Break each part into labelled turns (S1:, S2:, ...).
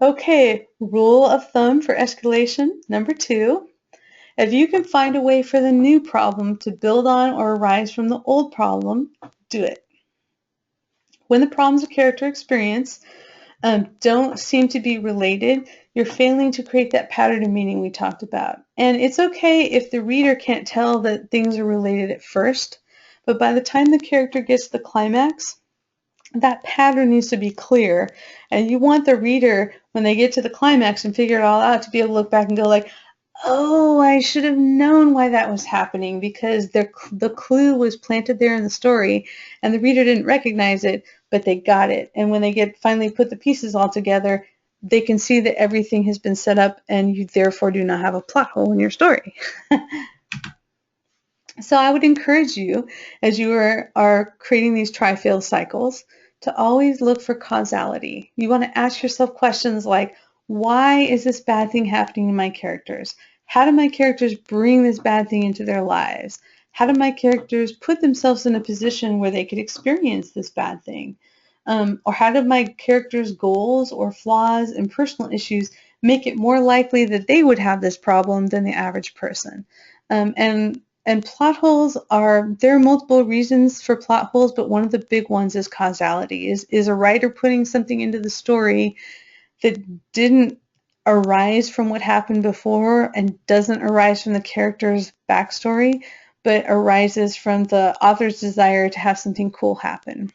S1: Okay, rule of thumb for escalation number 2. If you can find a way for the new problem to build on or arise from the old problem, do it. When the problems a character experience don't seem to be related, you're failing to create that pattern of meaning we talked about. And it's okay if the reader can't tell that things are related at first, but by the time the character gets to the climax, that pattern needs to be clear. And you want the reader, when they get to the climax and figure it all out, to be able to look back and go like, oh, I should have known why that was happening, because the clue was planted there in the story and the reader didn't recognize it, but they got it. And when they finally put the pieces all together, they can see that everything has been set up and you therefore do not have a plot hole in your story. So I would encourage you, as you are creating these try-fail cycles, to always look for causality. You want to ask yourself questions like, why is this bad thing happening to my characters? How do my characters bring this bad thing into their lives? How do my characters put themselves in a position where they could experience this bad thing? Or how do my characters' goals or flaws and personal issues make it more likely that they would have this problem than the average person? And plot holes there are multiple reasons for plot holes, but one of the big ones is causality. Is a writer putting something into the story that didn't arise from what happened before and doesn't arise from the character's backstory, but arises from the author's desire to have something cool happen.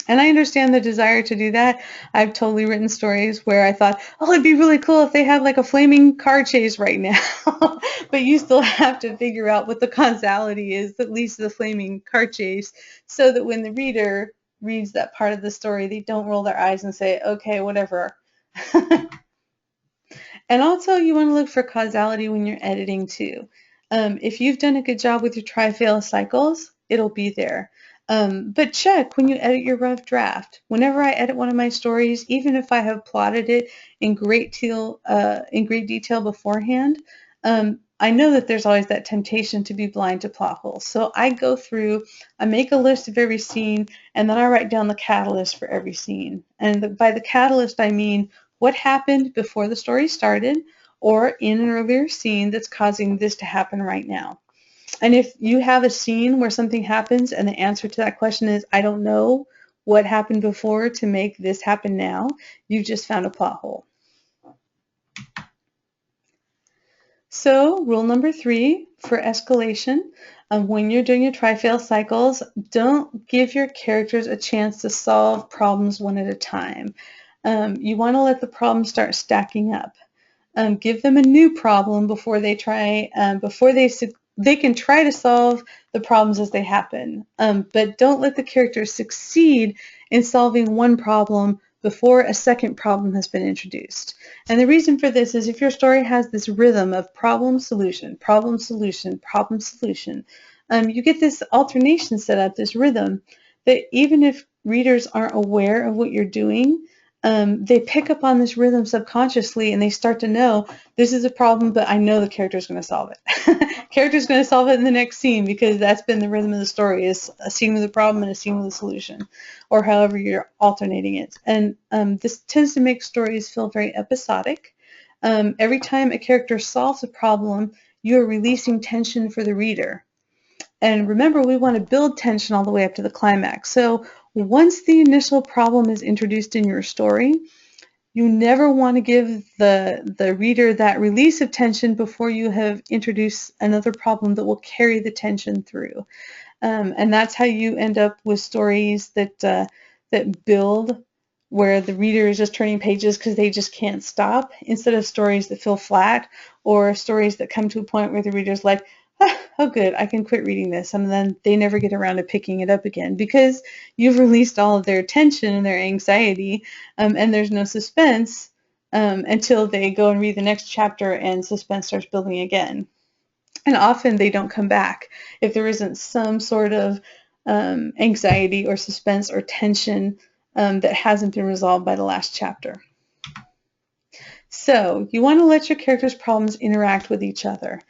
S1: And I understand the desire to do that. I've totally written stories where I thought, oh, it'd be really cool if they had like a flaming car chase right now. But you still have to figure out what the causality is that leads to the flaming car chase, so that when the reader reads that part of the story, they don't roll their eyes and say, okay, whatever. And also, you want to look for causality when you're editing too. If you've done a good job with your try-fail cycles, it'll be there. But check when you edit your rough draft. Whenever I edit one of my stories, even if I have plotted it in great detail beforehand, I know that there's always that temptation to be blind to plot holes. So I go through, I make a list of every scene, and then I write down the catalyst for every scene. And by the catalyst, I mean what happened before the story started or in an earlier scene that's causing this to happen right now. And if you have a scene where something happens and the answer to that question is, I don't know what happened before to make this happen now, you've just found a plot hole. So rule number 3 for escalation, when you're doing your try-fail cycles, don't give your characters a chance to solve problems one at a time. You want to let the problems start stacking up. Give them a new problem before they can try to solve the problems as they happen. But don't let the characters succeed in solving one problem before a second problem has been introduced. And the reason for this is if your story has this rhythm of problem, solution, problem, solution, problem, solution, you get this alternation set up, this rhythm, that even if readers aren't aware of what you're doing, they pick up on this rhythm subconsciously and they start to know this is a problem, but I know the character's going to solve it. Character's going to solve it in the next scene because that's been the rhythm of the story, is a scene with a problem and a scene with a solution, or however you're alternating it. And this tends to make stories feel very episodic. Every time a character solves a problem, you're releasing tension for the reader. And remember, we want to build tension all the way up to the climax. So once the initial problem is introduced in your story, you never want to give the reader that release of tension before you have introduced another problem that will carry the tension through. And that's how you end up with stories that build, where the reader is just turning pages because they just can't stop, instead of stories that feel flat, or stories that come to a point where the reader's like, oh good, I can quit reading this, and then they never get around to picking it up again because you've released all of their tension and their anxiety, and there's no suspense until they go and read the next chapter and suspense starts building again. And often they don't come back if there isn't some sort of anxiety or suspense or tension that hasn't been resolved by the last chapter. So you want to let your characters' problems interact with each other.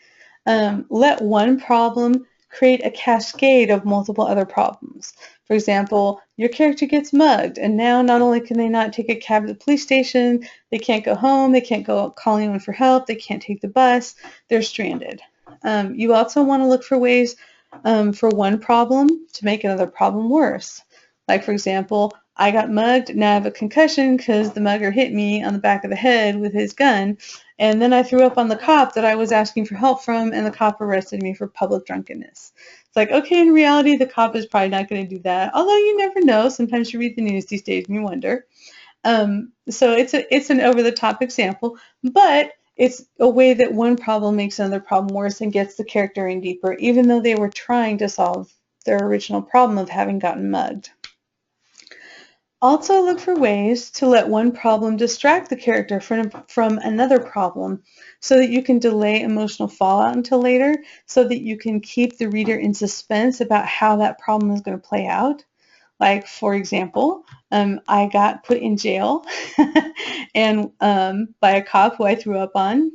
S1: Let one problem create a cascade of multiple other problems. For example, your character gets mugged, and now not only can they not take a cab to the police station, they can't go home, they can't go call anyone for help, they can't take the bus, they're stranded. You also want to look for ways for one problem to make another problem worse. Like, for example, I got mugged, now I have a concussion because the mugger hit me on the back of the head with his gun, and then I threw up on the cop that I was asking for help from, and the cop arrested me for public drunkenness. It's like, okay, in reality, the cop is probably not going to do that, although you never know. Sometimes you read the news these days and you wonder. So it's an over-the-top example, but it's a way that one problem makes another problem worse and gets the character in deeper, even though they were trying to solve their original problem of having gotten mugged. Also look for ways to let one problem distract the character from another problem so that you can delay emotional fallout until later, so that you can keep the reader in suspense about how that problem is going to play out. Like, for example, I got put in jail and by a cop who I threw up on.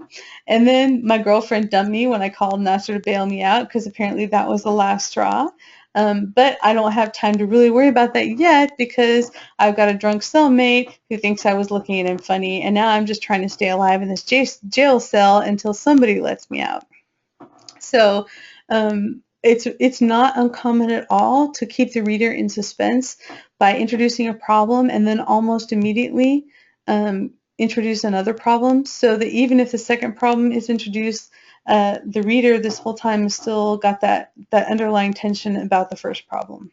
S1: And then my girlfriend dumped me when I called and asked her to bail me out because apparently that was the last straw. But I don't have time to really worry about that yet because I've got a drunk cellmate who thinks I was looking at him funny, and now I'm just trying to stay alive in this jail cell until somebody lets me out. So it's not uncommon at all to keep the reader in suspense by introducing a problem and then almost immediately introduce another problem, so that even if the second problem is introduced, the reader this whole time has still got that underlying tension about the first problem.